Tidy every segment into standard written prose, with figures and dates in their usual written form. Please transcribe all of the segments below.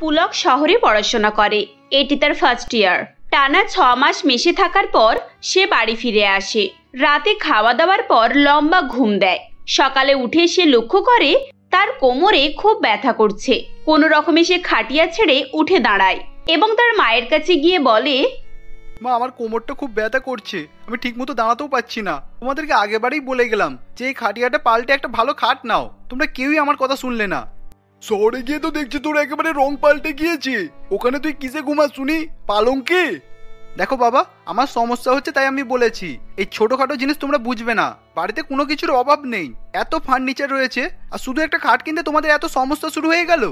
পুলক শহরে পড়াশোনা করে। এটি তার ফার্স্ট ইয়ার। টানা 6 মাস মেসে থাকার পর সে বাড়ি ফিরে আসে। রাতে খাওয়া দাওয়ার পর লম্বা ঘুম দেয়। সকালে উঠে সে লক্ষ্য করে তার কোমরে খুব ব্যথা করছে। কোনো রকমে সে খাটিয়া ছেড়ে উঠে দাঁড়ায় এবং তার মায়ের কাছে গিয়ে বলে, মা, আমার কোমরটা খুব ব্যথা করছে, আমি ঠিকমতো দাঁড়াতেও পাচ্ছি না। তোমাদেরকে আগেবারেই বলে গেলাম যে এই খাটিয়াটা পাল্টে একটা ভালো খাট নাও, তোমরা কেউই আমার কথা শুনলে না। শহরে গিয়ে তো দেখছি তোর একেবারে রং পাল্টে গিয়েছে। ওখানে তুই কিসে ঘুমাস শুনি, পালঙ্কে? দেখো বাবা, আমার সমস্যা হচ্ছে তাই আমি বলেছি, এই ছোটখাটো জিনিস তোমরা বুঝবে না। বাড়িতে কোনো কিছুর অভাব নেই, এত ফার্নিচার রয়েছে, আর শুধু একটা খাট কিনতে তোমাদের এত সমস্যা শুরু হয়ে গেল।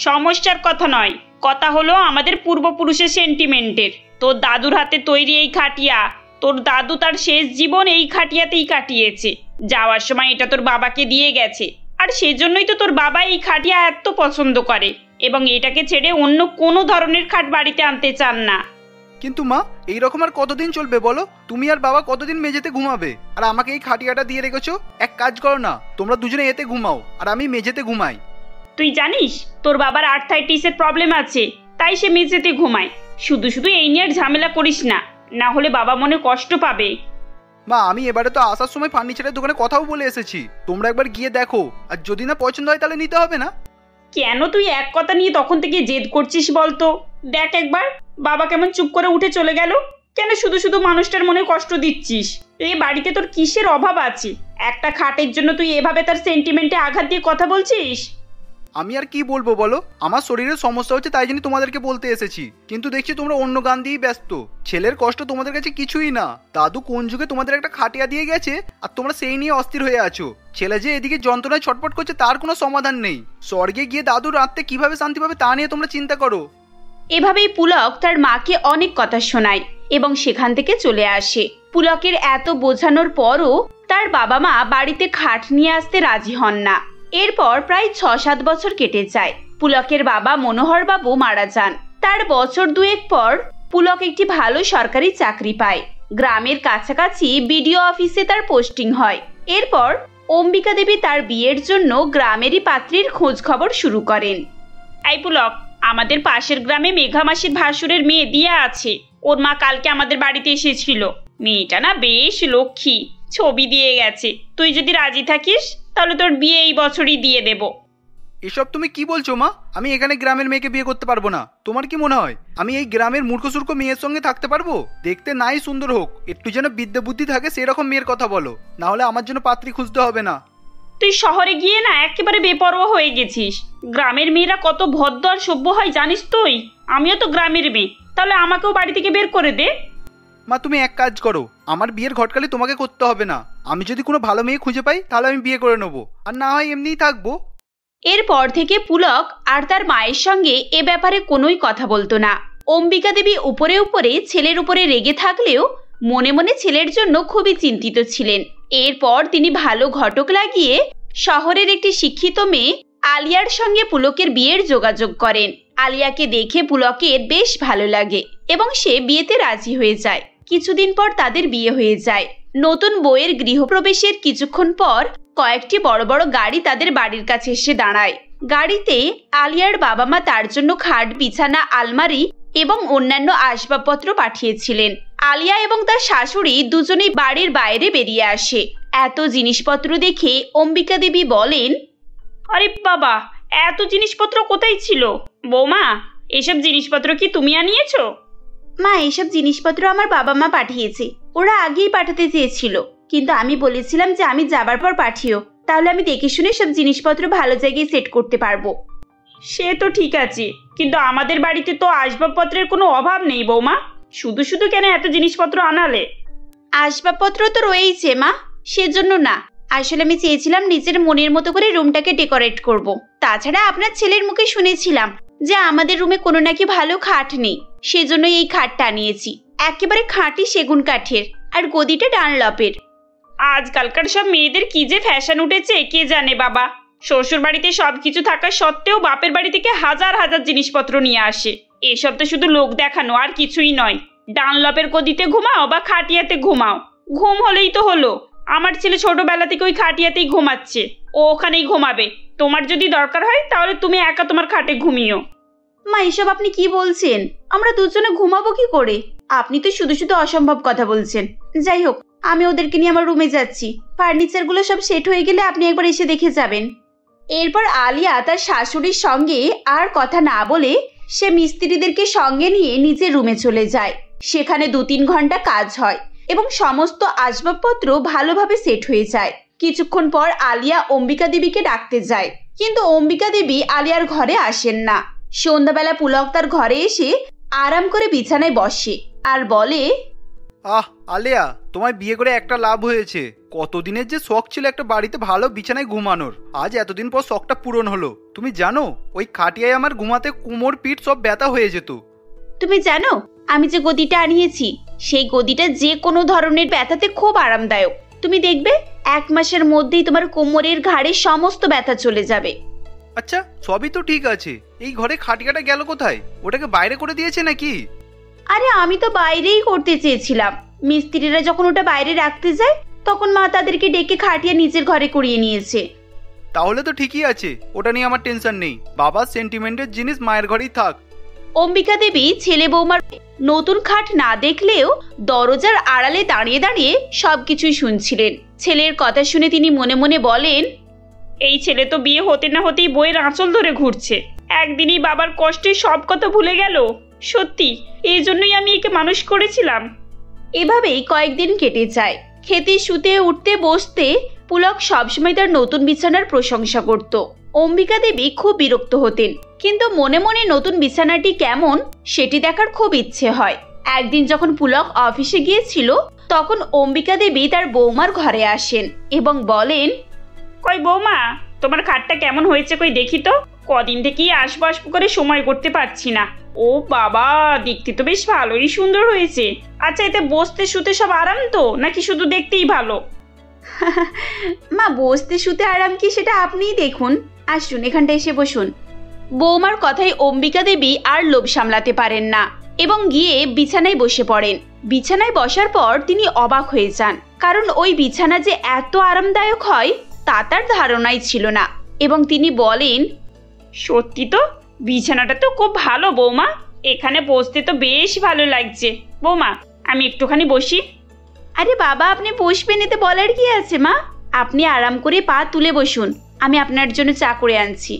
সমস্যার কথা নয়, কথা হলো আমাদের পূর্বপুরুষের সেন্টিমেন্টের। তোর দাদুর হাতে তৈরি এই খাটিয়া, তোর দাদু তার শেষ জীবন এই খাটিয়াতেই কাটিয়েছে। যাওয়ার সময় এটা তোর বাবাকে দিয়ে গেছে, আর সেজন্যই তো তোর বাবা এই খাটিয়া এত পছন্দ করে এবং এটাকে ছেড়ে অন্য কোনো ধরনের খাট বাড়িতে আনতে চান না। কিন্তু মা, এইরকম আর কতদিন চলবে বলো? তুমি আর বাবা কতদিন মেঝেতে ঘুমাবে, আর আমাকে এই খাটিয়াটা দিয়ে রেখেছো? এক কাজ করো না, তোমরা দুজনে এতে ঘুমাও আর আমি মেঝেতে ঘুমাই। তুই জানিস তোর বাবার আর্থাইটিসের প্রবলেম আছে, তাই সে মেঝেতে ঘুমায়। শুধু শুধু এই নিয়ে ঝামেলা করিস না, না হলে বাবা মনে কষ্ট পাবে। মা, আমি এবারে তো আসার সময় ফার্নিচারের দোকানে কথাও বলে এসেছি, তোমরা একবার গিয়ে দেখো, আর যদি না পছন্দ হয় তাহলে নিতে হবে না। কেন তুই এক কথা নিয়ে তখন থেকে জেদ করছিস বলতো? দেখ একবার বাবা কেমন চুপ করে উঠে চলে গেল। কেন শুধু শুধু মানুষটার মনে কষ্ট দিচ্ছিস? এই বাড়িতে তোর কিসের অভাব আছে? একটা খাটের জন্য তুই এভাবে তার সেন্টিমেন্টে আঘাত দিয়ে কথা বলছিস? আমি আর কি বলবো বলো, আমার শরীরের সমস্যা হচ্ছে তাই জন্য তোমাদেরকে বলতে এসেছি, কিন্তু দেখছি তোমরা অন্য গান দিয়েই ব্যস্ত। ছেলের কষ্ট তোমাদের কাছে কিছুই না। দাদু কোন যুগে তোমাদের একটা খাটিয়া দিয়ে গেছে আর তোমরা সেই নিয়ে অস্থির হয়ে আছো। ছেলে যে এদিকে যন্ত্রণায় ছটফট করছে তার কোনো সমাধান নেই। স্বর্গে গিয়ে দাদুর রাতে কিভাবে শান্তি পাবে তা নিয়ে তোমরা চিন্তা করো। এভাবেই পুলক তার মাকে অনেক কথা শোনায় এবং সেখান থেকে চলে আসে। পুলকের এত বোঝানোর পরও তার বাবা মা বাড়িতে খাট নিয়ে আসতে রাজি হন না। এরপর প্রায় 6-7 বছর কেটে যায়। পুলকের বাবা মনোহর বাবু মারা যান। তার বছর 2 পর পুলক একটি ভালো সরকারি চাকরি পায়। গ্রামের কাছাকাছি বিডিও অফিসে তার পোস্টিং হয়। এরপর অম্বিকা দেবী তার বিয়ের জন্য গ্রামেরই পাত্রীর খোঁজ খবর শুরু করেন। এই পুলক, আমাদের পাশের গ্রামে মেঘা মাসির ভাসুরের মেয়ে দিয়া আছে। ওর মা কালকে আমাদের বাড়িতে এসেছিল। মেয়েটা না বেশ লক্ষ্মী, ছবি দিয়ে গেছে। তুই যদি রাজি থাকিস তাহলে তোর বিয়ে এই বছরই দিয়ে দেব। এসব তুমি কি বলছো মা? আমি এখানে গ্রামের মেয়েকে বিয়ে করতে পারবো না। তোমার কি মনে হয় আমি এই গ্রামের মূর্খসূর্খ মেয়ের সঙ্গে থাকতে পারবো? দেখতে নাই সুন্দর হোক, একটু যেন বিদ্যা বুদ্ধি থাকে সেরকম মেয়ের কথা বলো, না হলে আমার জন্য পাত্রী খুঁজতে হবে না। তুই শহরে গিয়ে না একেবারে বেপরোয়া হয়ে গেছিস। গ্রামের মেয়েরা কত ভদ্র আর সভ্য হয় জানিস তুই? আমিও তো গ্রামের মেয়ে, তাহলে আমাকেও বাড়ি থেকে বের করে দে। মা, তুমি এক কাজ করো, আমার বিয়ের ঘটকালি তোমাকে করতে হবে না। আমি যদি কোনো ভালো মেয়ে খুঁজে পাই তাহলে আমি বিয়ে করে নেবো, আর না হয় এমনিই থাকবো। এরপর থেকে পুলক আর তার মায়ের সঙ্গে এ ব্যাপারে কোনোই কথা বলতো না। অম্বিকা দেবী উপরে উপরে ছেলের উপরে রেগে থাকলেও মনে মনে ছেলের জন্য খুবই চিন্তিত ছিলেন। এরপর তিনি ভালো ঘটক লাগিয়ে শহরের একটি শিক্ষিত মেয়ে আলিয়ার সঙ্গে পুলকের বিয়ের যোগাযোগ করেন। আলিয়াকে দেখে পুলকের বেশ ভালো লাগে এবং সে বিয়েতে রাজি হয়ে যায়। কিছুদিন পর তাদের বিয়ে হয়ে যায়। নতুন বউয়ের গৃহপ্রবেশের কিছুক্ষণ পর কয়েকটি বড় বড় গাড়ি তাদের বাড়ির কাছে এসে দাঁড়ায়। গাড়িতে আলিয়ার বাবা মা তার জন্য খাট, বিছানা, আলমারি এবং অন্যান্য আসবাবপত্র পাঠিয়েছিলেন। আলিয়া এবং তার শাশুড়ি দুজনেই বাড়ির বাইরে বেরিয়ে আসে। এত জিনিসপত্র দেখে অম্বিকা দেবী বলেন, আরে বাবা, এত জিনিসপত্র কোথায় ছিল? বৌমা, এসব জিনিসপত্র কি তুমি আনিয়েছো? মা, এসব জিনিসপত্র আমার বাবা মা পাঠিয়েছে। ওরা আগেই পাঠাতে চেয়েছিল, কিন্তু আমি বলেছিলাম যে আমি যাবার পর পাঠিও, তাহলে আমি দেখে শুনে সব জিনিসপত্র ভালো জায়গায় সেট করতে পারবো। সে তো ঠিক আছে, কিন্তু আমাদের বাড়িতে তো আসবাবপত্রের কোনো অভাব নেই বৌমা। শুধু শুধু কেন এত জিনিসপত্র আনালে? আসবাবপত্র তো রয়েইছে মা, সেজন্য না। আসলে আমি চেয়েছিলাম নিজের মনের মতো করে রুমটাকে ডেকোরেট করব। তাছাড়া আপনার ছেলের মুখে শুনেছিলাম যে আমাদের রুমে কোনো নাকি ভালো খাট নেই, সেজন্য এই খাটটা আনিয়েছি। একেবারে খাঁটি সেগুন কাঠের, আর গদিটা ডানলপের। আজকালকার সব মেয়েদের কি যে ফ্যাশন উঠেছে কে জানে বাবা। শ্বশুর বাড়িতে সবকিছু থাকা সত্ত্বেও বাপের বাড়ি থেকে হাজার হাজার জিনিসপত্র নিয়ে আসে। এসব তো শুধু লোক দেখানো আর কিছুই নয়। ডানলপের গদিতে ঘুমাও বা খাটিয়াতে ঘুমাও, ঘুম হলেই তো হলো। আমার ছেলে ছোটবেলা থেকে ওই খাটিয়াতেই ঘুমাচ্ছে, ও ওখানেই ঘুমাবে। তোমার যদি দরকার হয় তাহলে তুমি একা তোমার খাটে ঘুমিও। মা, এসব আপনি কি বলছেন? আমরা দুজনে ঘুমাবো কি করে? আপনি তো শুধু শুধু অসম্ভব কথা বলছেন। যাই হোক, আমি ওদেরকে নিয়ে আমার রুমে যাচ্ছি। ফার্নিচারগুলো সব সেট হয়ে গেলে আপনি একবার এসে দেখে যাবেন। এরপর আলিয়া তার শাশুড়ির সঙ্গে আর কথা না বলে সে মিস্ত্রিদেরকে সঙ্গে নিয়ে নিজের রুমে চলে যায়। সেখানে 2-3 ঘন্টা কাজ হয় এবং সমস্ত আসবাবপত্র ভালোভাবে সেট হয়ে যায়। কিছুক্ষণ পর আলিয়া অম্বিকা দেবীকে ডাকতে যায়, কিন্তু অম্বিকা দেবী আলিয়ার ঘরে আসেন না। সন্ধ্যাবেলা পুলক তার ঘরে এসে আরাম করে বিছানায় বসে আর বলে, আলিয়া, তোমায় বিয়ে করে একটা লাভ হয়েছে। কতদিনের যে শখ ছিল একটা বাড়িতে ভালো বিছানায় ঘুমানোর, আজ এতদিন পর শখটা পূরণ হলো। তুমি জানো, ওই খাটিয়ায় আমার ঘুমাতে কোমর পিঠ সব ব্যথা হয়ে যেত। তুমি জানো, আমি যে গদিটা আনিয়েছি সেই গদিটা যে কোনো ধরনের ব্যথাতে খুব আরামদায়ক। তুমি দেখবে 1 মাসের মধ্যেই তোমার কোমরের ঘাড়ে সমস্ত ব্যথা চলে যাবে। আচ্ছা, সবই তো ঠিক আছে, এই ঘরে খাটিয়াটা গেল কোথায়? ওটাকে বাইরে করে দিয়েছে নাকি? আরে আমি তো বাইরেই করতে চেয়েছিলাম। মিস্ত্রিরা যখন ওটা বাইরে রাখতে যায় তখন মা তাদেরকে ডেকে খাটিয়া নিজের ঘরে করিয়ে নিয়েছে। তাহলে তো ঠিকই আছে, ওটা নিয়ে আমার টেনশন নেই। বাবার সেন্টিমেন্টের জিনিস মায়ের ঘরেই থাক। অম্বিকা দেবী ছেলে বৌমার নতুন খাট না দেখলেও দরজার আড়ালে দাঁড়িয়ে দাঁড়িয়ে সবকিছুই শুনছিলেন। ছেলের কথা শুনে তিনি মনে মনে বলেন, এই ছেলে তো বিয়ে হতে না হতেই বইয়ের আঁচল ধরে ঘুরছে। একদিনই বাবার কষ্টে সব কথা ভুলে গেল। সত্যি, এই জন্যই আমি একে মানুষ করেছিলাম। এভাবেই কয়েকদিন কেটে যায়। খেতে, শুতে, উঠতে, বসতে পুলক সবসময় তার নতুন বিছানার প্রশংসা করত। অম্বিকা দেবী খুব বিরক্ত হতেন, কিন্তু মনে মনে নতুন বিছানাটি কেমন সেটি দেখার খুব ইচ্ছে হয়। একদিন যখন পুলক অফিসে গিয়েছিল তখন অম্বিকা দেবী তার বৌমার ঘরে আসেন এবং বলেন, কই বৌমা, তোমার খাটটা কেমন হয়েছে কই দেখি তো। কদিন থেকেই আসবো আসবো করে সময় করতে পারছি না। ও বাবা, দেখতে তো বেশ ভালোই সুন্দর হয়েছে। আচ্ছা, এতে বসতে শুতে সব আরাম তো, নাকি শুধু দেখতেই ভালো? মা, বসতে শুতে আরাম কি সেটা আপনিই দেখুন। আসুন, এখানটা এসে বসুন। বৌমার কথায় অম্বিকা দেবী আর লোভ সামলাতে পারেন না এবং গিয়ে বিছানায় বসে পড়েন। বিছানায় বসার পর তিনি অবাক হয়ে যান, কারণ ওই বিছানা যে এত আরামদায়ক হয় তা তার ধারণাই ছিল না। এবং তিনি বলেন, সত্যি তো, বিছানাটা তো খুব ভালো বৌমা। এখানে বসতে তো বেশ ভালো লাগছে। বৌমা, আমি একটুখানি বসি। আরে বাবা, আপনি বসবেন, এতে বলার কি আছে মা? আপনি আরাম করে পা তুলে বসুন, আমি আপনার জন্য চা করে আনছি।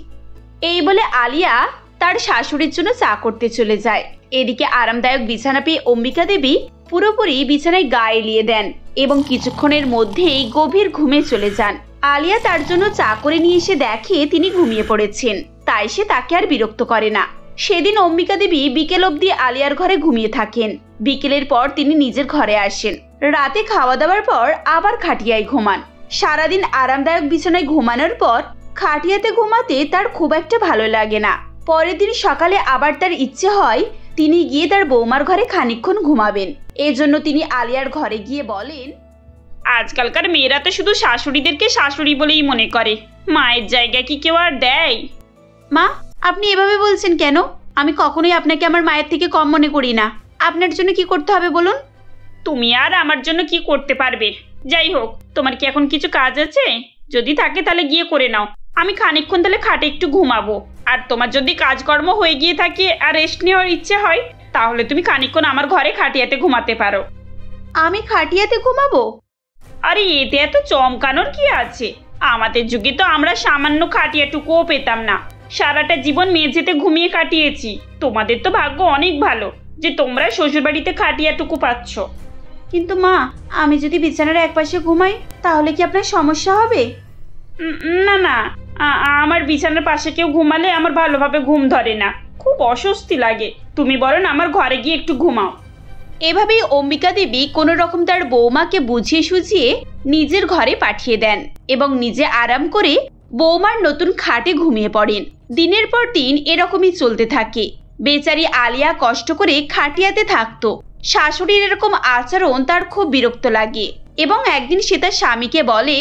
এই বলে আলিয়া তার শাশুড়ির জন্য চা করতে চলে যায়। এদিকে আরামদায়ক বিছানা পেয়ে অম্বিকা দেবী পুরোপুরি বিছানায় গা এলিয়ে দেন এবং কিছুক্ষণের মধ্যেই গভীর ঘুমে চলে যান। আলিয়া তার জন্য চা করে নিয়ে এসে দেখে তিনি ঘুমিয়ে পড়েছেন, তাই সে তাকে আর বিরক্ত করে না। সেদিন অম্বিকা দেবী বিকেল অবধি আলিয়ার ঘরে ঘুমিয়ে থাকেন। বিকেলের পর তিনি নিজের ঘরে আসেন। রাতে খাওয়া দাওয়ার পর আবার খাটিয়ায় ঘুমান। সারাদিন আরামদায়ক বিছানায় ঘুমানোর পর খাটিয়াতে ঘুমাতে তার খুব একটা ভালো লাগে না। পরের দিন সকালে আবার তার ইচ্ছে হয় তিনি গিয়ে তার বৌমার ঘরে খানিকক্ষণ ঘুমাবেন। এজন্য তিনি আলিয়ার ঘরে গিয়ে বলেন, আজকালকার মেয়েরা তো শুধু শাশুড়িদেরকে শাশুড়ি বলেই মনে করে। মায়ের জায়গা কি কেউ আর দেয়? মা, আপনি এভাবে বলছেন কেন? আমি কখনোই আপনাকে আমার মায়ের থেকে কম মনে করি না। আপনার জন্য কি করতে হবে বলুন? তুমি আর আমার জন্য কি করতে পারবে? যাই হোক, তোমার কি এখন কিছু কাজ আছে? যদি থাকে তাহলে গিয়ে করে নাও। আমি খানিকক্ষণ তাহলে খাটে একটু ঘুমাবো। আর তোমার যদি কাজকর্ম হয়ে গিয়ে থাকে আর রেস্ট নেওয়ার ইচ্ছে হয় তাহলে তুমি খানিকক্ষণ আমার ঘরে খাটিয়াতে ঘুমাতে পারো। আমি খাটিয়াতে ঘুমাবো? আরে এতে এত চমকানোর কি আছে? আমাদের যুগে তো আমরা সামান্য খাটিয়াটুকুও পেতাম না। সারাটা জীবন মেঝেতে ঘুমিয়ে কাটিয়েছি। তোমাদের তো ভাগ্য অনেক ভালো যে তোমরা শ্বশুরবাড়িতে খাটিয়াটুকু পাচ্ছ। কিন্তু মা, আমি যদি বিছানার একপাশে ঘুমাই তাহলে কি আপনার সমস্যা হবে? না না, আমার বিছানার পাশে কেউ ঘুমালে আমার ভালোভাবে ঘুম ধরে না, খুব অস্বস্তি লাগে। তুমি বরং আমার ঘরে গিয়ে একটু ঘুমাও। এভাবেই অম্বিকা দেবী কোনো রকম তার বৌমাকে বুঝিয়ে সুঝিয়ে নিজের ঘরে পাঠিয়ে দেন এবং নিজে আরাম করে বৌমার নতুন খাটে ঘুমিয়ে পড়েন। দিনের পর দিন এরকমই চলতে থাকে। বেচারি আলিয়া কষ্ট করে খাটিয়াতে থাকতো। শাশুড়ির এরকম আচরণ তার খুব বিরক্ত লাগে এবং একদিন সে তার স্বামীকে বলে,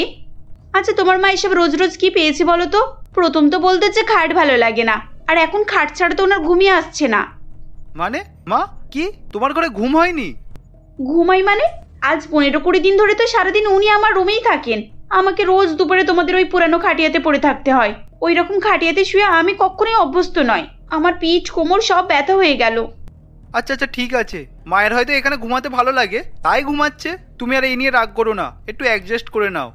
আচ্ছা, তোমার মা এসব রোজ রোজ কি পেয়েছে বলো তো? প্রথম তো বলতে যে খাট ভালো লাগে না, আর এখন খাট ছাড়া তো ওনার ঘুমিয়ে আসছে না। মানে মা, কি তোমার ঘরে ঘুম হয়নি? ঘুমাই মানে? আজ 15-20 দিন ধরে তো সারাদিন উনি আমার রুমেই থাকেন। আমাকে রোজ দুপুরে তোমাদের ওই পুরানো খাটিয়াতে পড়ে থাকতে হয়। ওই রকম খাটিয়াতে শুয়ে আমি কখনোই অভ্যস্ত নয়। আমার পিঠ কোমর সব ব্যথা হয়ে গেল। আচ্ছা আচ্ছা ঠিক আছে, মায়ের হয়তো এখানে ঘুমাতে ভালো লাগে তাই ঘুমাচ্ছে, তুমি আর এই নিয়ে রাগ করো না, একটু অ্যাডজাস্ট করে নাও।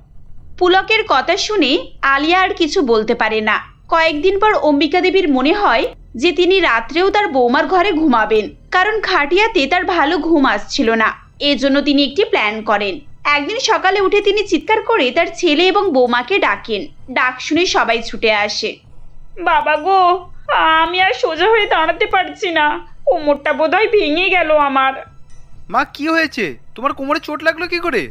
পুলকের কথা শুনে আলিয়া আর কিছু বলতে পারে না। কয়েকদিন পর অম্বিকা দেবীর মনে হয় যে তিনি রাত্রেও তার বৌমার ঘরে ঘুমাবেন, কারণ খাটিয়াতে তার ভালো ঘুম আসছিল না। এজন্য তিনি একটি প্ল্যান করেন। একদিন সকালে উঠে তিনি চিৎকার করে তার ছেলে এবং বৌমাকে ডাকেন। ডাক শুনে সবাই ছুটে আসে। বাবা গো, আমি আর সোজা হয়ে দাঁড়াতে পারছি না, কোমরটা বোধহয় ভেঙে গেল আমার। মা কি হয়েছে, তোমার কোমরে চোট লাগলো কি করে?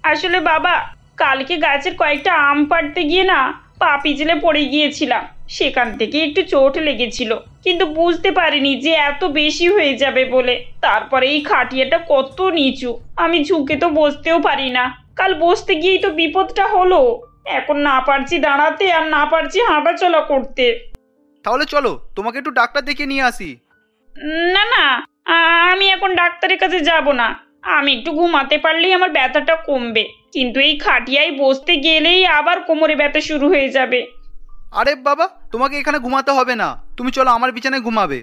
আসলে বাবা, কালকে গাছের কয়েকটা আম পাড়তে গিয়ে না পা পিছলে পড়ে গিয়েছিলাম, সেখান থেকে একটু চোট লেগেছিল, কিন্তু বুঝতে পারিনি যে এত বেশি হয়ে যাবে বলে। তারপরে এই খাটিয়াটা কত নিচু, আমি ঝুঁকে তো বসতেও পারি না। কাল বসতে গিয়েই তো বিপদটা হলো, এখন না পারছি দাঁড়াতে আর না পারছি হাঁটাচলা করতে। তাহলে চলো তোমাকে একটু ডাক্তার দেখিয়ে নিয়ে আসি। না না, আমি এখন ডাক্তারের কাছে যাব না, আমি একটু ঘুমাতে পারলেই আমার ব্যথাটা কমবে, কিন্তু এই খাটিয়ায় বসতে গেলেই আবার কোমরে ব্যথা শুরু হয়ে যাবে। আরে বাবা, তোমাকে এখানে ঘুমাতে হবে না, তুমি চলো আমার বিছানায় ঘুমাবে।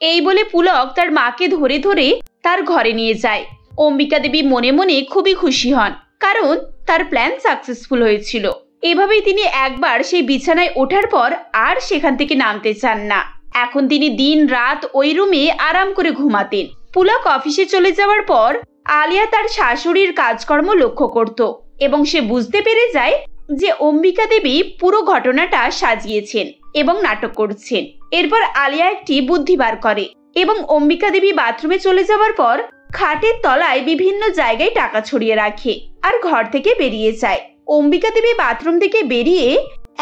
এই বলে পুলক তার মাকে ধরে ধরে তার ঘরে নিয়ে যায়। অম্বিকা দেবী মনে মনে খুবই খুশি হন, কারণ তার প্ল্যান সাকসেসফুল হয়েছিল। এভাবেই তিনি একবার সেই বিছানায় ওঠার পর আর সেখান থেকে নামতে চান না। এখন তিনি দিন রাত ওই রুমে আরাম করে ঘুমাতেন। পুলক অফিসে চলে যাওয়ার পর আলিয়া তার শাশুড়ির কাজকর্ম লক্ষ্য করত এবং সে বুঝতে পেরে যায় যে অম্বিকা দেবী পুরো ঘটনাটা সাজিয়েছেন এবং নাটক করছেন। এরপর আলিয়া একটি বুদ্ধি বার করে এবং অম্বিকা দেবী বাথরুমে চলে যাওয়ার পর খাটের তলায় বিভিন্ন জায়গায় টাকা ছড়িয়ে রাখে আর ঘর থেকে বেরিয়ে যায়। অম্বিকা দেবী বাথরুম থেকে বেরিয়ে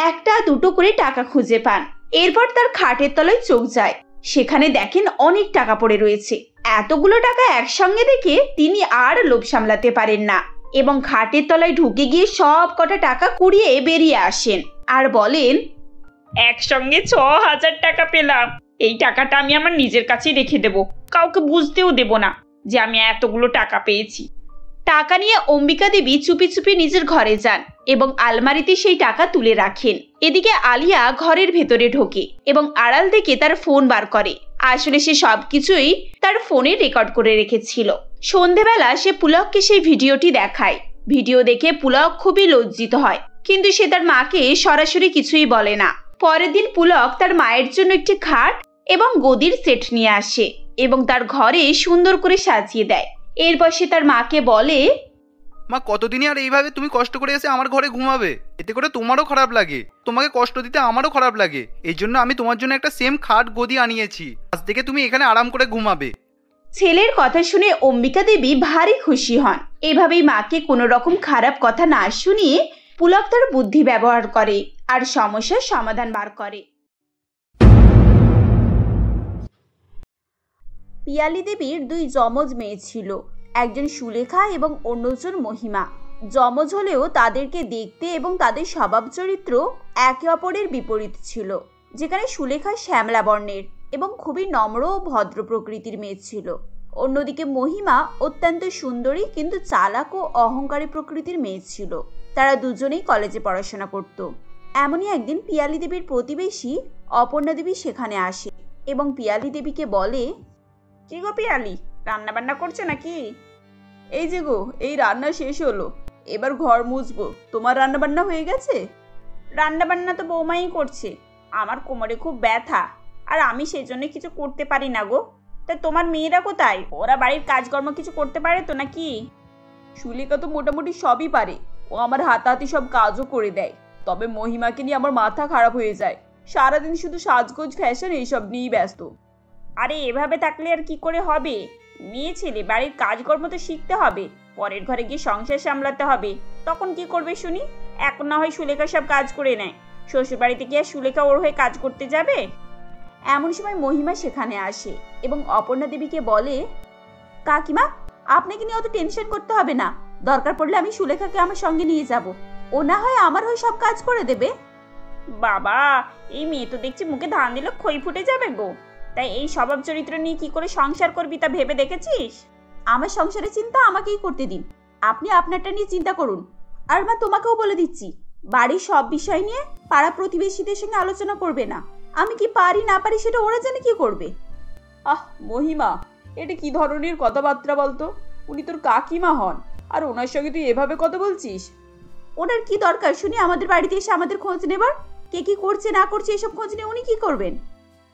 একটা দুটো করে টাকা খুঁজে পান। এরপর তার খাটের তলায় চোখ যায়, সেখানে দেখেন অনেক টাকা পড়ে রয়েছে। এতগুলো টাকা একসঙ্গে দেখে তিনি আর লোভ সামলাতে পারেন না এবং খাটের তলায় ঢুকে গিয়ে সব কটা টাকা কুড়িয়ে বেরিয়ে আসেন আর বলেন, একসঙ্গে ৬,০০০ টাকা পেলাম, এই টাকাটা আমি আমার নিজের কাছেই রেখে দেব, কাউকে বুঝতেও দেব না যে আমি এতগুলো টাকা পেয়েছি। টাকা নিয়ে অম্বিকা দেবী চুপি চুপি নিজের ঘরে যান এবং আলমারিতে সেই টাকা তুলে রাখেন। এদিকে আলিয়া ঘরের ভেতরে ঢোকে এবং আড়াল থেকে তার ফোন বার করে। আসলে সে সবকিছুই তার ফোনে রেকর্ড করে রেখেছিল। সন্ধেবেলা সে পুলককে সেই ভিডিওটি দেখায়। ভিডিও দেখে পুলক খুবই লজ্জিত হয়, কিন্তু সে তার মাকে সরাসরি কিছুই বলে না। পরের দিন পুলক তার মায়ের জন্য একটি খাট এবং গদির সেট নিয়ে আসে এবং তার ঘরে সুন্দর করে সাজিয়ে দেয়। এরপর সে তার মাকে বলে, মা কতদিনই আর এইভাবে তুমি কষ্ট করে এসে আমার ঘরে ঘুমাবে? এতে করে তোমারও খারাপ লাগে, তোমাকে কষ্ট দিতে আমারও খারাপ লাগে। এই জন্য আমি তোমার জন্য একটা সেম খাট গদি আনিয়েছি, আজ থেকে তুমি এখানে আরাম করে ঘুমাবে। ছেলের কথা শুনে অম্বিকা দেবী ভারী খুশি হন। এভাবেই মাকে কোনো রকম খারাপ কথা না শুনিয়ে পুলক তার বুদ্ধি ব্যবহার করে আর সমস্যার সমাধান বার করে। পিয়ালি দেবীর দুই যমজ মেয়ে ছিল, একজন সুলেখা এবং অন্যজন মহিমা। যমজ হলেও তাদেরকে দেখতে এবং তাদের স্বভাব চরিত্র একে অপরের বিপরীত ছিল। যেখানে সুলেখা শ্যামলা বর্ণের এবং খুবই নম্র ও ভদ্র প্রকৃতির মেয়ে ছিল, অন্যদিকে মহিমা অত্যন্ত সুন্দরী কিন্তু চালাক ও অহংকারী প্রকৃতির মেয়ে ছিল। তারা দুজনেই কলেজে পড়াশোনা করত। এমনই একদিন পিয়ালি দেবীর প্রতিবেশী অপর্ণা দেবী সেখানে আসে এবং পিয়ালি দেবীকে বলে, কি গো পিয়ালি, রান্না বান্না করছো নাকি? এই যে গো, এই রান্না শেষ হলো, এবার ঘর মুছবো। তোমার রান্না বান্না হয়ে গেছে? রান্না বান্না তো বৌমাই করছে, আমার কোমরে খুব ব্যথা আর আমি সেই জন্য কিছু করতে পারি না গো। তা তোমার মেয়েরা কোথায়? ওরা বাড়ির কাজকর্ম কিছু করতে পারে তো নাকি? সুলেখা তো মোটামুটি সবই পারে, ও আমার হাতাহাতি সব কাজও করে দেয়। তবে মহিমাকে নিয়ে আমার মাথা খারাপ হয়ে যায়, সারাদিন শুধু সাজগোজ ফ্যাশন এইসব নিয়েই ব্যস্ত। আরে এভাবে থাকলে আর কি করে হবে? মেয়ে ছেলে বাড়ির কাজকর্ম তো শিখতে হবে, পরের ঘরে গিয়ে সংসার সামলাতে হবে, তখন কি করবে শুনি? এখন না হয় সুলেখা সব কাজ করে নেয়, শ্বশুর বাড়িতে গিয়ে সুলেখা ওর হয়ে কাজ করতে যাবে? এমন সময় মহিমা সেখানে আসে এবং অপর্ণা দেবীকে বলে, কাকিমা, আপনাকে নিয়ে অত টেনশন করতে হবে না, দরকার পড়লে আমি সুলেখাকে আমার সঙ্গে নিয়ে যাব, ও না হয় আমার হয়ে সব কাজ করে দেবে। বাবা, এই মেয়ে তো দেখছি মুখে ধান দিলে খই ফুটে যাবে গো। তাই এই স্বভাব চরিত্র নিয়ে কি করে সংসার করবি তা ভেবে দেখেছিস? আমার সংসারের চিন্তা আমাকেই করতে দিন, আপনি আপনারটা নিয়ে চিন্তা করুন। আর মা, তোমাকেও বলে দিচ্ছি, বাড়ির সব বিষয় নিয়ে পাড়া প্রতিবেশীদের সঙ্গে আলোচনা করবে না, আমি কি পারি না পারি সেটা ওরা জানে কি করবে? মহিমা, এটা কি ধরনের কথাবার্তা বলতো? উনি তোর কাকিমা হন, আর ওনার সঙ্গে তুই এভাবে কথা বলছিস? ওনার কি দরকার শুনি আমাদের বাড়িতে এসে আমাদের খোঁজ নেবার? কে কি করছে না করছে এসব খোঁজ নিয়ে উনি কি করবেন?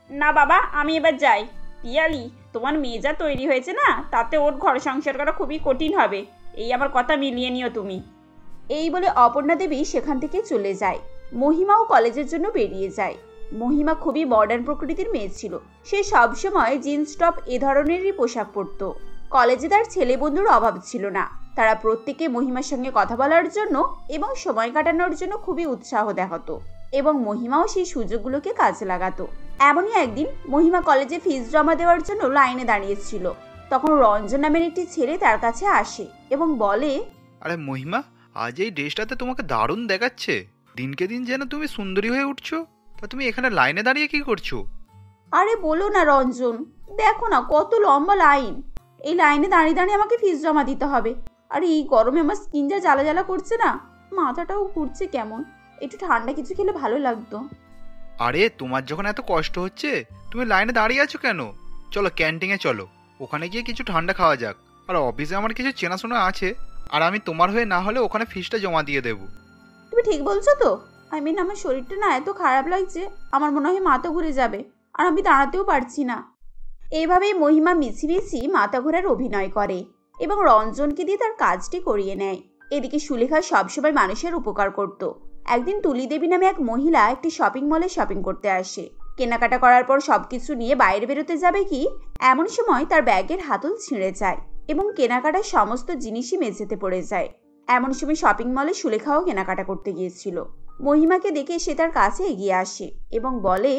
না বাবা, আমি এবার যাই। পিয়ালি, তোমার মেয়ে যা তৈরি হয়েছে না, তাতে ওর ঘর সংসার করা খুবই কঠিন হবে। এই আমার কথা মিলিয়ে নিও তুমি। এই বলে অপর্ণা দেবী সেখান থেকে চলে যায়। মহিমাও কলেজের জন্য বেরিয়ে যায়। মহিমা খুবই মডার্ন প্রকৃতির মেয়ে ছিল। সে সবসময় জিন্স টপ এ ধরনেরই পোশাক পরত। কলেজে তার ছেলে বন্ধুর অভাব ছিল না। তারা প্রত্যেকে মহিমার সঙ্গে কথা বলার জন্য এবং সময় কাটানোর জন্য খুবই উৎসাহ দেখাতো এবং মহিমাও সেই সুযোগগুলোকে কাজে লাগাতো। এমনই একদিন মহিমা কলেজে ফিস জমা দেওয়ার জন্য লাইনে দাঁড়িয়েছিল। তখন রঞ্জন নামের একটি ছেলে তার কাছে আসে এবং বলে, আরে মহিমা, আজ এই ড্রেসটাতে তোমাকে দারুণ দেখাচ্ছে। দিনকে দিন যেন তুমি সুন্দরী হয়ে উঠছো। তা তুমি এখানে লাইনে দাঁড়িয়ে কি করছো? আরে বলো না রঞ্জন, দেখো না কত লম্বা লাইন। এই লাইনে দাঁড়িয়ে দাঁড়িয়ে আমাকে ফিস জমা দিতে হবে। আর এই গরমে আমার স্কিন যা জ্বালা জ্বালা করছে না, মাথাটাও ঘুরছে কেমন। একটু ঠান্ডা কিছু খেলে ভালো লাগতো। আরে তোমার যখন এত কষ্ট হচ্ছে, তুমি লাইনে দাঁড়িয়ে আছো কেন? চলো ক্যান্টিনে চলো, ওখানে গিয়ে কিছু ঠান্ডা খাওয়া যাক। আর অফিসে আমার কিছু চেনাশোনা আছে, আর আমি তোমার হয়ে না হলে ওখানে ফিসটা জমা দিয়ে দেবো। তুমি ঠিক বলছো তো? আমার শরীরটা না এত খারাপ লাগছে, আমার মনে হয় মাথা ঘুরে যাবে, আর আমি দাঁড়াতেও পারছি না। এইভাবেই মহিমা মিছিমিছি মাথা ঘোরার অভিনয় করে এবং রঞ্জনকে দিয়ে তার কাজটি করিয়ে নেয়। এদিকে সুলেখা সবসময় মানুষের উপকার করত। একদিন তুলি দেবী নামে এক মহিলা একটি শপিং মলে শপিং করতে আসে। কেনাকাটা করার পর সবকিছু নিয়ে বাইরে বেরোতে যাবে কি এমন সময় তার ব্যাগের হাতল ছিঁড়ে যায় এবং কেনাকাটার সমস্ত জিনিসই মেঝেতে পড়ে যায়। এমন সময় শপিং মলে সুলেখাও কেনাকাটা করতে গিয়েছিল। মহিমাকে দেখে সে তার কাছে এগিয়ে আসে এবং বলে,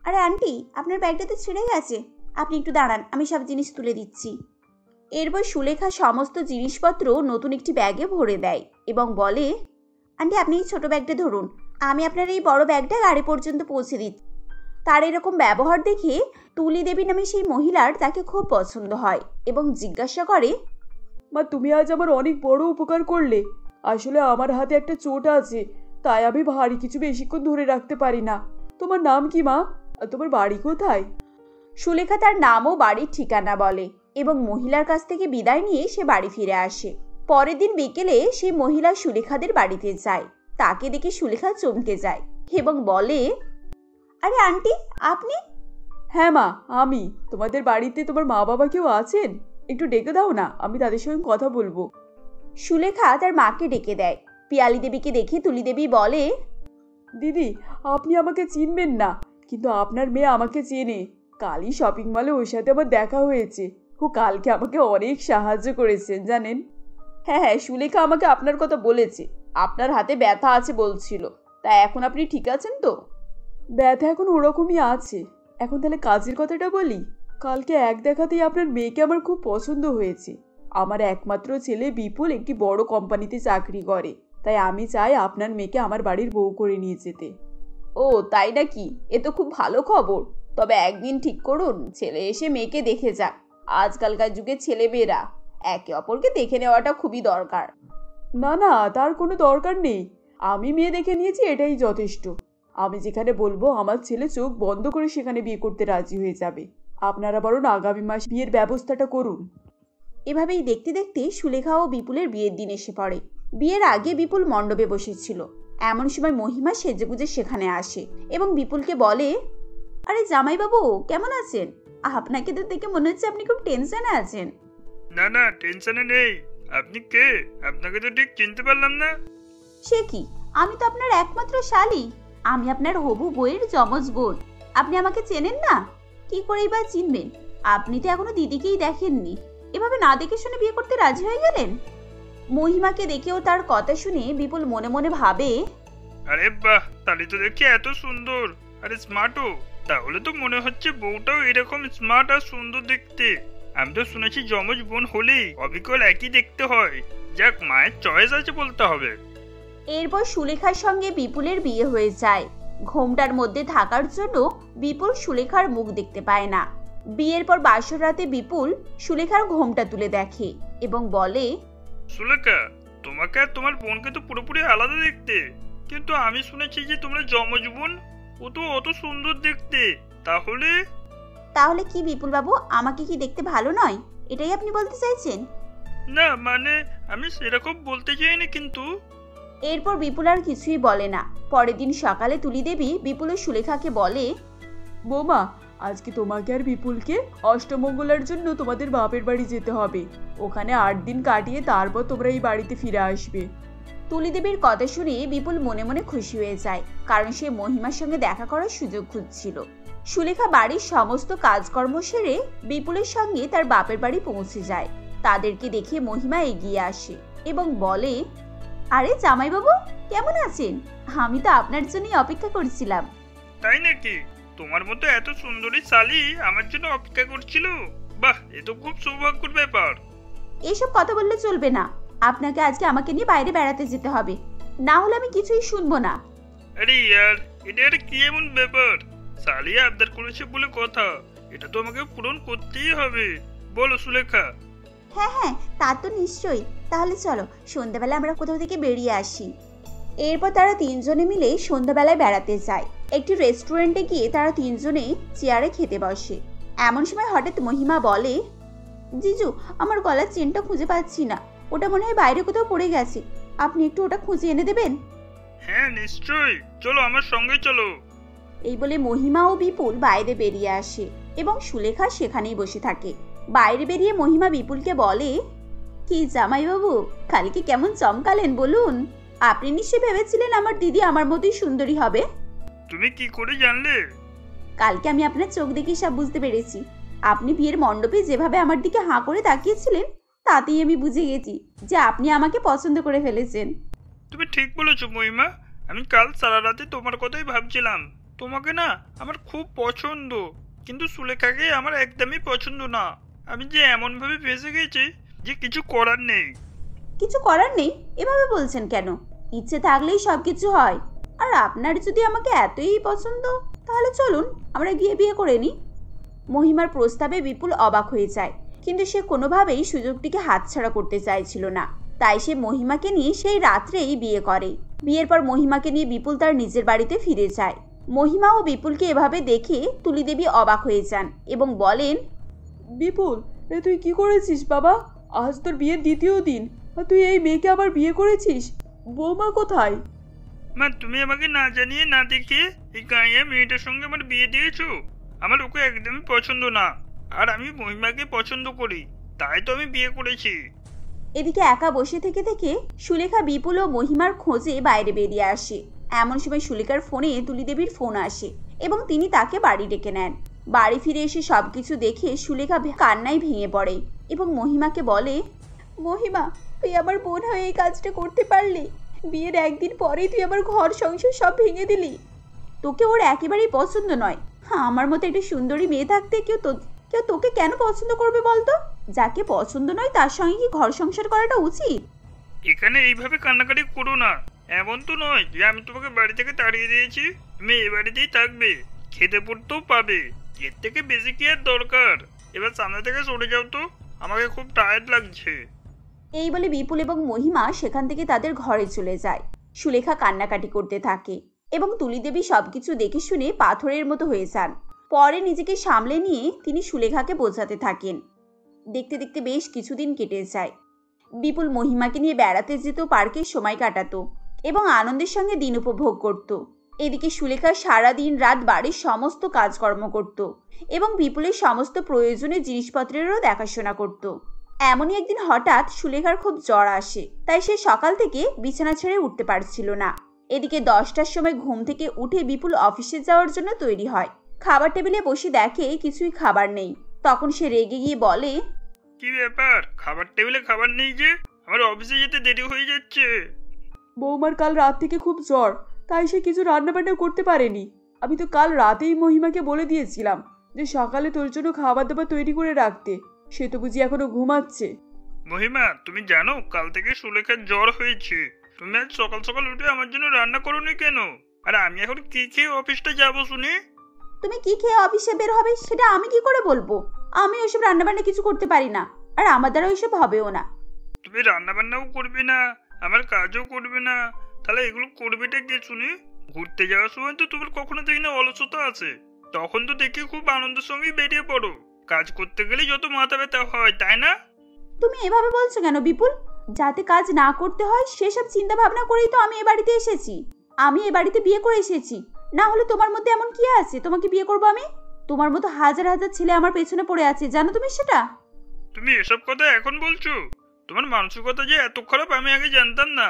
আরে আন্টি, আপনার ব্যাগটা তো ছিঁড়ে গেছে, আপনি একটু দাঁড়ান, আমি সব জিনিস তুলে দিচ্ছি। এরপর সুলেখা সমস্ত জিনিসপত্র নতুন একটি ব্যাগে ভরে দেয় এবং বলে, আন্টি আপনি এই ছোট ব্যাগটা ধরুন, আমি আপনার এই বড় ব্যাগটা গাড়ি পর্যন্ত পৌঁছে দিচ্ছি। তার এরকম ব্যবহার দেখে তুলি দেবী নামে সেই মহিলার তাকে খুব পছন্দ হয় এবং জিজ্ঞাসা করে, মা, তুমি আজ আমার অনেক বড় উপকার করলে। আসলে আমার হাতে একটা চোট আছে, তাই আমি ভারী কিছু বেশিক্ষণ ধরে রাখতে পারি না। তোমার নাম কি মা? আর তোমার বাড়ি কোথায়? সুলেখা তার নাম ও বাড়ির ঠিকানা বলে এবং মহিলার কাছ থেকে বিদায় নিয়ে সে বাড়ি ফিরে আসে। পরের দিন বিকেলে সেই মহিলা সুলেখাদের বাড়িতে যায়। তাকে দেখে সুলেখা চমকে যায় এবং বলে, আরে আন্টি, আপনি? হ্যাঁ মা, আমি। তোমাদের বাড়িতে তোমার মা বাবা কেউ আছেন? একটু ডেকে দাও না, আমি তাদের সঙ্গে কথা বলবো। সুলেখা তার মাকে ডেকে দেয়। পিয়ালি দেবীকে দেখে তুলি দেবী বলে, দিদি, আপনি আমাকে চিনবেন না, কিন্তু আপনার মেয়ে আমাকে চেনে। কালই শপিং মলে ওর সাথে আমার দেখা হয়েছে। ও কালকে আমাকে অনেক সাহায্য করেছেন জানেন। হ্যাঁ হ্যাঁ, সুলেখা আমাকে আপনার কথা বলেছে। আপনার হাতে ব্যথা আছে বলছিল, তা এখন আপনি ঠিক আছেন তো? ব্যথা এখন ওরকমই আছে। এখন তাহলে কাজের কথাটা বলি। কালকে এক দেখাতেই আপনার মেয়েকে আমার খুব পছন্দ হয়েছে। আমার একমাত্র ছেলে বিপুল একটি বড় কোম্পানিতে চাকরি করে, তাই আমি চাই আপনার মেয়েকে আমার বাড়ির বউ করে নিয়ে যেতে। ও তাই নাকি? এ তো খুব ভালো খবর। তবে একদিন ঠিক করুন, ছেলে এসে মেয়েকে দেখে যাক। আজকালকার যুগে ছেলেমেয়েরা একে অপরকে দেখে নেওয়াটা খুবই দরকার। না না, তার কোনো দরকার নেই। আমি মেয়ে দেখে নিয়েছি, এটাই যথেষ্ট। আমি যেখানে বলবো আমার ছেলে চোখ বন্ধ করে সেখানে বিয়ে করতে রাজি হয়ে যাবে। আপনারা বরং আগামী মাস বিয়ের ব্যবস্থাটা করুন। এভাবেই দেখতে দেখতে সুলেখা ও বিপুলের বিয়ের দিন এসে পড়ে। বিয়ের আগে বিপুল মণ্ডপে বসেছিল। এমন সময় মহিমা সেজেগুজে সেখানে আসে এবং বিপুলকে বলে, আরে জামাইবাবু, কেমন আছেন? আপনাকে তো দেখে মনে হচ্ছে আপনি খুব টেনশনে আছেন। না না, টেনশনে নেই। আপনি কে? আপনাকে তো ঠিক চিনতে পারলাম না। সে কি, আমি তো আপনার একমাত্র শালী। আমি আপনার হবু বউয়ের যমজ বোন। আপনি আমাকে চেনেন না? কি করেই বা চিনবেন? আপনি তো এখনো দিদিকেই দেখেননি। এভাবে না দেখে শুনে বিয়ে করতে রাজি হয়ে গেলেন। মহিমাকে দেখেও তার কথা শুনে বিপুল মনে মনে ভাবে, আরে বাহ, তাহলে তো দেখি এত সুন্দর, আরে স্মার্টও। তাহলে তো মনে হচ্ছে বউটাও এরকম স্মার্ট আর সুন্দর দেখতে। আমি তো শুনেছি যমজ বোন হলেই অবিকল একই দেখতে হয়। যাক, মায়ের চয়েস আছে বলতে হবে। এরপর সুলেখার সঙ্গে বিপুলের বিয়ে হয়ে যায়। ঘোমটার মধ্যে থাকার জন্য বিপুল সুলেখার মুখ দেখতে পায় না। বিয়ের পর বাসর রাতে বিপুল সুলেখার ঘোমটা তুলে দেখে এবং বলে, সুলেখা, তোমাকে আর তোমার বোনকে তো পুরোপুরি আলাদা দেখতে, কিন্তু আমি শুনেছি যে তোমরা যমজ বোন। ও তো অত সুন্দর দেখতে। তাহলে তাহলে কি বিপুল বাবু, আমাকে কি দেখতে ভালো নয়, এটাই আপনি বলতে চাইছেন? না, মানে আমি সেরকম বলতে চাইনি, কিন্তু এরপর বিপুল আর কিছুই বলে না। পরের দিন সকালে তুলি দেবী বিপুল ও সুলেখাকে বলে, বৌমা, আজকে তোমাকে আর বিপুলকে অষ্টমঙ্গলার জন্য তোমাদের বাপের বাড়ি যেতে হবে। ওখানে 8 দিন কাটিয়ে তারপর তোমরা এই বাড়িতে ফিরে আসবে। তুলি দেবীর কথা শুনে বিপুল মনে মনে খুশি হয়ে যায়, কারণ সে মহিমার সঙ্গে দেখা করার সুযোগ খুঁজছিল। সুলেখা বাড়ির সমস্ত কাজকর্ম সেরে বিপুলের সঙ্গে তার বাপের বাড়ি পৌঁছে যায়। তাদেরকে দেখে মহিমা এগিয়ে আসে এবং বলে, আরে জামাইবাবু, কেমন আছেন? আমি তো আপনার জন্যই অপেক্ষা করছিলাম। তাই নাকি? তোমার মতো এত সুন্দরী শালি আমার জন্য অপেক্ষা করছিল? বাহ, এ তো খুব সৌভাগ্যের ব্যাপার। এসব কথা বললে চলবে না, আপনাকে আজকে আমাকে নিয়ে বাইরে বেড়াতে যেতে হবে, না হলে আমি কিছুই শুনবো না। আরে ইয়ার, এটা আর কি এমন ব্যাপার? শালি আবদার করেছে বলে কথা, এটা তো আমাকে পূরণ করতেই হবে। বলো সুলেখা। হ্যাঁ হ্যাঁ, তা তো নিশ্চয়ই। তাহলে চলো, সন্ধ্যাবেলা আমরা কোথাও থেকে বেরিয়ে আসি। এরপর তারা 3 জনে মিলে সন্ধ্যাবেলায় বেড়াতে যায়। একটি রেস্টুরেন্টে গিয়ে তারা 3 জনেই চেয়ারে খেতে বসে। এমন সময় হঠাৎ মহিমা বলে, জিজু, আমার গলার চেনটা খুঁজে পাচ্ছি না, ওটা মনে হয় বাইরে কোথাও পড়ে গেছে, আপনি একটু ওটা খুঁজে এনে দেবেন? হ্যাঁ নিশ্চয়ই, চলো আমার সঙ্গে চলো। এই বলে মহিমা ও বিপুল বাইরে বেরিয়ে আসে এবং সুলেখা সেখানেই বসে থাকে। বাইরে বেরিয়ে মহিমা বিপুলকে বলে, কি জামাইবাবু, কালকে কেমন চমকালেন বলুন? আপনি নিশ্চয়ই ভেবেছিলেন আমার দিদি আমার মতোই সুন্দরী হবে। তুমি কি করে জানলে? কালকে আমি আপনার চোখ দেখে সব বুঝতে পেরেছি। আপনি বিয়ের মণ্ডপে যেভাবে আমার দিকে হাঁ করে তাকিয়েছিলেন, তাতেই আমি বুঝে গেছি যে আপনি আমাকে পছন্দ করে ফেলেছেন। তুমি ঠিক বলেছো মহিমা, আমি কাল সারা রাতে তোমার কথাই ভাবছিলাম। তোমাকে না আমার খুব পছন্দ, কিন্তু সুলেখাকে আমার একদমই পছন্দ না। আমি যে এমন ভাবে ফেঁসে গেছি যে কিছু করার নেই। কিছু করার নেই এভাবে বলছেন কেন? ইচ্ছে থাকলেই সবকিছু হয়। আর আপনার যদি আমাকে এতই পছন্দ, তাহলে চলুন আমরা গিয়ে বিয়ে করে নিই। মহিমার প্রস্তাবে বিপুল অবাক হয়ে যায়, কিন্তু সে কোনোভাবেই সুযোগটিকে হাতছাড়া করতে চাইছিল না। তাই সে মহিমাকে নিয়ে সেই রাত্রেই বিয়ে করে। বিয়ের পর মহিমাকে নিয়ে বিপুল তার নিজের বাড়িতে ফিরে যায়। মহিমা ও বিপুলকে এভাবে দেখে তুলি দেবী অবাক হয়ে যান এবং বলেন, বিপুল, এ তুই কি করেছিস বাবা? আজ তোর বিয়ের 2য় দিন, আর তুই এই মেয়েকে আবার বিয়ে করেছিস? বৌমা কোথায়? মা, তুমি আমাকে না জানিয়ে না দেখে এই গাঁয়ে মেয়েটার সঙ্গে আমার বিয়ে দিয়েছো। আমার ওকে একদমই পছন্দ না, আর আমি মহিমাকে পছন্দ করি, তাই তো আমি বিয়ে করেছি। এদিকে একা বসে থেকে থেকে সুলেখা বিপুল ও মহিমার খোঁজে বাইরে বেরিয়ে আসে। এমন সময় সুলেখার ফোনে তুলি দেবীর ফোন আসে এবং তিনি তাকে বাড়ি ডেকে নেন। বাড়ি ফিরে এসে সবকিছু দেখে সুলেখা কান্নায় ভেঙে পড়ে এবং মহিমাকে বলে, মহিমা, তুই আমার বোন হয়ে এই কাজটা করতে পারলি? বিয়ের 1 দিন পরেই তুই আমার ঘর সংসার সব ভেঙে দিলি। তোকে ওর একেবারেই পছন্দ নয়। হ্যাঁ, আমার মতো একটা সুন্দরী মেয়ে থাকতে কেউ তোকে কেন পছন্দ করবে বলতো? যাকে পছন্দ নয় তার সঙ্গে কি ঘর সংসার করাটা উচিত? এখানে এইভাবে কান্নাকাটি করো না। এমন তো নয় যে আমি তোমাকে বাড়ি থেকে তাড়িয়ে দিয়েছি। তুমি এ বাড়িতেই থাকবে, খেতে পড়তেও পাবে। এর থেকে বেশি কি আর দরকার? এবার সামনে থেকে সরে যাও তো, আমাকে খুব টায়ার্ড লাগছে। এই বলে বিপুল এবং মহিমা সেখান থেকে তাদের ঘরে চলে যায়। সুলেখা কান্নাকাটি করতে থাকে এবং তুলি দেবী সবকিছু দেখে শুনে পাথরের মতো হয়ে যান। পরে নিজেকে সামলে নিয়ে তিনি সুলেখাকে বোঝাতে থাকেন। দেখতে দেখতে বেশ কিছুদিন কেটে যায়। বিপুল মহিমাকে নিয়ে বেড়াতে যেত, পার্কে সময় কাটাতো এবং আনন্দের সঙ্গে দিন উপভোগ করত। এদিকে সুলেখা সারাদিন রাত বাড়ির সমস্ত কাজকর্ম করত এবং বিপুলের সমস্ত প্রয়োজনীয় জিনিসপত্রেরও দেখাশোনা করত। এমনই একদিন হঠাৎ সুলেখার খুব জ্বর আসে, তাই সে সকাল থেকে বিছানা ছেড়ে উঠতে পারছিল না। এদিকে 10টার সময় ঘুম থেকে উঠে বিপুল অফিসে যাওয়ার জন্য তৈরি হয়। খাবার টেবিলে বসে দেখে কিছুই খাবার নেই। তখন সে রেগে গিয়ে বলে, কি ব্যাপার, খাবার টেবিলে খাবার নেই যে? আমার অফিসে যেতে দেরি হয়ে যাচ্ছে। বৌমার কাল রাত থেকে খুব জ্বর, তাই সে কিছু রান্নাবান্না করতে পারেনি। আমি তো কাল রাতেই মহিমাকে বলে দিয়েছিলাম যে সকালে তোর জন্য খাবার দাবার তৈরি করে রাখতে। সে তো বুঝি এখনো ঘুমাচ্ছে। মহিমা, তুমি জানো কাল থেকে সুলেখার জ্বর হয়েছে। তুমি আজ সকাল সকাল উঠে আমার জন্য রান্না করোনি কেন? আর আমি এখন কি খেয়ে অফিসটা যাবো শুনি? তুমি কি খেয়ে অফিসে বের হবে সেটা আমি কি করে বলবো? আমি ওইসব রান্নাবান্না কিছু করতে পারি না, আর আমার দ্বারা ওইসব হবেও না। তুমি রান্না বান্নাও করবে না, আমার কাজও করবে না, তাহলে এগুলো করবেটা কে শুনি? ঘুরতে যাওয়ার সময় তো তোমার কখনো দেখি না অলসতা আছে, তখন তো দেখি খুব আনন্দের সঙ্গে বেরিয়ে পড়ো। কাজ করতে গেলে যত মাথা ব্যথা হয়, তাই না? তুমি এভাবে বলছো কেন বিপুল? যাতে কাজ না করতে হয় সেসব চিন্তা ভাবনা করেই তো আমি এ বাড়িতে এসেছি। আমি এ বাড়িতে বিয়ে করে এসেছি, না হলে তোমার মধ্যে এমন কি আছে তোমাকে বিয়ে করবো আমি? তোমার মতো হাজার হাজার ছেলে আমার পেছনে পড়ে আছে, জানো তুমি সেটা? তুমি এসব কথা এখন বলছো? তোমার মানসিকতা যে এত খারাপ আমি আগে জানতাম না।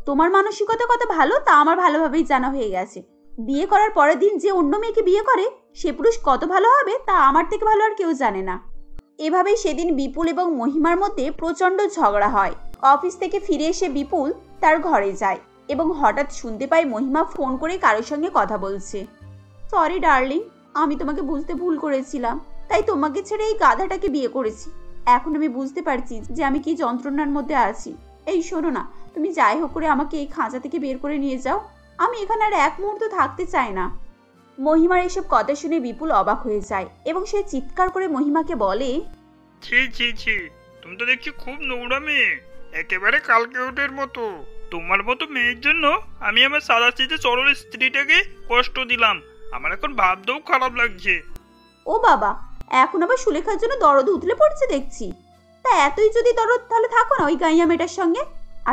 তোমার মানসিকতা কত ভালো তা আমার ভালোভাবেই জানা হয়ে গেছে। বিয়ে করার পরের দিন যে অন্য মেয়েকে বিয়ে করে সে পুরুষ কত ভালো হবে তা আমার থেকে ভালো আর কেউ জানে না। এভাবেই সেদিন বিপুল এবং মহিমার মধ্যে প্রচণ্ড ঝগড়া হয়। অফিস থেকে ফিরে এসে বিপুল তার ঘরে যায় এবং হঠাৎ শুনতে পায় মহিমা ফোন করে কারোর সঙ্গে কথা বলছে। সরি ডার্লিং, আমি তোমাকে বুঝতে ভুল করেছিলাম, তাই তোমাকে ছেড়ে এই গাধাটাকে বিয়ে করেছি। এখন আমি বুঝতে পারছি যে আমি কি যন্ত্রণার মধ্যে আছি। এই শোনো না, তুমি যাই হোক করে আমাকে এই খাঁচা থেকে বের করে নিয়ে যাও, আমি এখানে আর এক মুহূর্ত থাকতে চাই না। মহিমার এসব কথা শুনে বিপুল অবাক হয়ে যায় এবং সে চিৎকার করে মহিমাকে বলে, ছি ছি ছি, তুমি তো দেখছি খুব নোংরা মেয়ে, একেবারে কালকেউটের মতো। তোমার মতো মেয়ের জন্য আমি আমার সাদাসিধে সরল স্ত্রীটাকে কষ্ট দিলাম। আমার এখন ভাবতেও খারাপ লাগছে। ও বাবা, এখন আবার সুলেখার জন্য দরদ উতলে পড়ছে দেখছি। তা এতই যদি দরদ, তাহলে থাকো না ওই গাইয়া মেয়েটার সঙ্গে।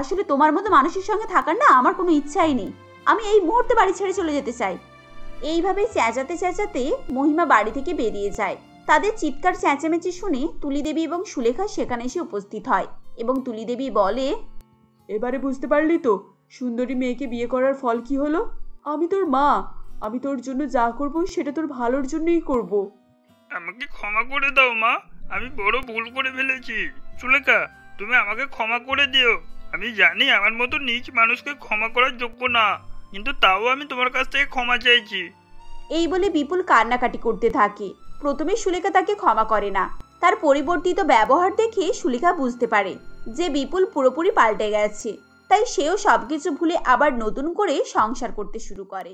আসলে তোমার মতো মানুষের সঙ্গে থাকার না আমার কোনো ইচ্ছাই নেই। আমি এই মুহূর্তে বাড়ি ছেড়ে চলে যেতে চাই। এইভাবে চেঁচাতে চেঁচাতে মহিমা বাড়ি থেকে বেরিয়ে যায়। তাদের চিৎকার চেঁচামেচি শুনে তুলি দেবী এবং সুলেখা সেখানে এসে উপস্থিত হয় এবং তুলি দেবী বলে, এবারে বুঝতে পারলি তো সুন্দরী মেয়েকে বিয়ে করার ফল কি হলো? আমি তোর মা, আমি তোর জন্য যা করব সেটা তোর ভালোর জন্যই করব। আমাকে ক্ষমা করে দাও মা, আমি বড় ভুল করে ফেলেছি। সুলেখা, তুমি আমাকে ক্ষমা করে দিও। আমি জানি আমার মতো নীচ মানুষকে ক্ষমা করার যোগ্য না, কিন্তু তাও আমি তোমার কাছ থেকে ক্ষমা চাইছি। এই বলে বিপুল কান্নাকাটি করতে থাকে। প্রথমে সুলেখা তাকে ক্ষমা করে না। তার পরিবর্তিত ব্যবহার দেখে সুলেখা বুঝতে পারে যে বিপুল পুরোপুরি পাল্টে গেছে, তাই সেও সবকিছু ভুলে আবার নতুন করে সংসার করতে শুরু করে।